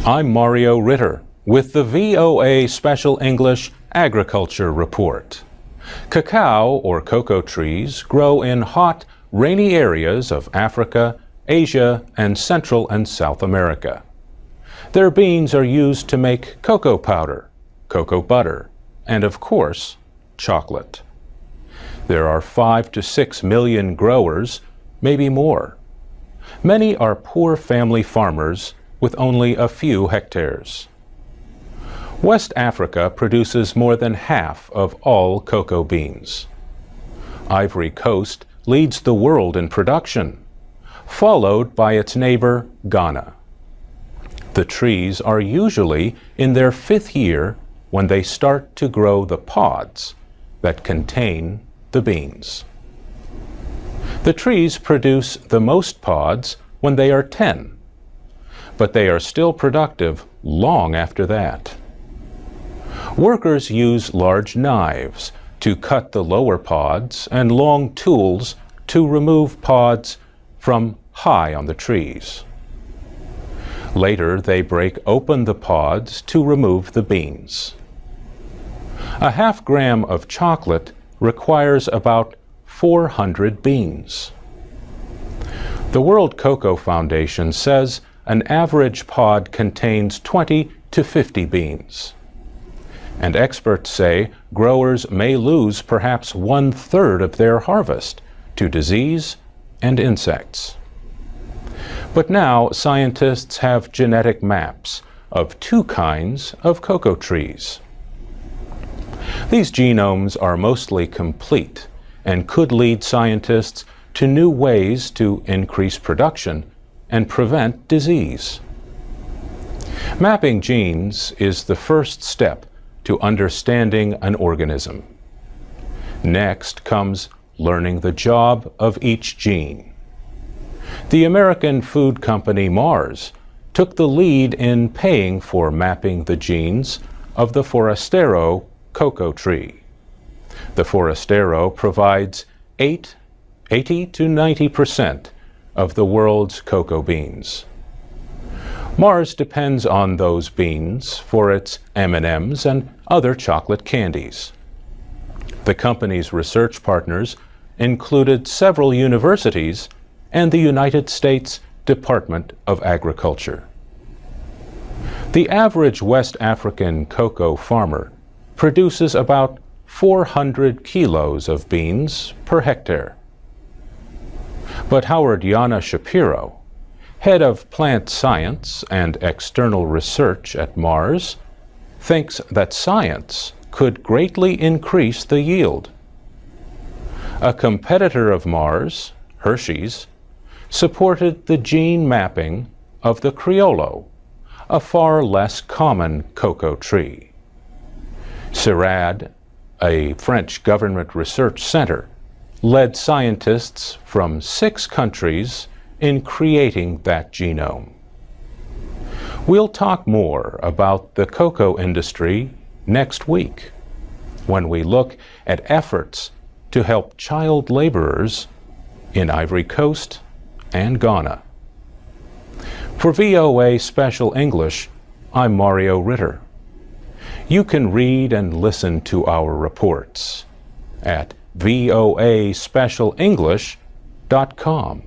I'm Mario Ritter with the VOA Special English Agriculture Report. Cacao, or cocoa trees, grow in hot, rainy areas of Africa, Asia, and Central and South America. Their beans are used to make cocoa powder, cocoa butter, and of course, chocolate. There are 5 to 6 million growers, maybe more. Many are poor family farmers with only a few hectares. West Africa produces more than half of all cocoa beans. Ivory Coast leads the world in production, followed by its neighbor, Ghana. The trees are usually in their 5th year when they start to grow the pods that contain the beans. The trees produce the most pods when they are 10, but they are still productive long after that. Workers use large knives to cut the lower pods and long tools to remove pods from high on the trees. Later, they break open the pods to remove the beans. A half gram of chocolate requires about 400 beans. The World Cocoa Foundation says an average pod contains 20 to 50 beans. And experts say growers may lose perhaps 1/3 of their harvest to disease and insects. But now scientists have genetic maps of 2 kinds of cocoa trees. These genomes are mostly complete and could lead scientists to new ways to increase production and prevent disease. Mapping genes is the first step to understanding an organism. Next comes learning the job of each gene. The American food company Mars took the lead in paying for mapping the genes of the Forastero cocoa tree. The Forastero provides 80 to 90% of the world's cocoa beans. Mars depends on those beans for its M&Ms and other chocolate candies. The company's research partners included several universities and the United States Department of Agriculture. The average West African cocoa farmer produces about 400 kilos of beans per hectare. But Howard Yana Shapiro, head of plant science and external research at Mars, thinks that science could greatly increase the yield. A competitor of Mars, Hershey's, supported the gene mapping of the Criollo, a far less common cocoa tree. CIRAD, a French government research center, led scientists from 6 countries in creating that genome. We'll talk more about the cocoa industry next week when we look at efforts to help child laborers in Ivory Coast and Ghana. For VOA Special English, I'm Mario Ritter. You can read and listen to our reports at voaspecialenglish.com.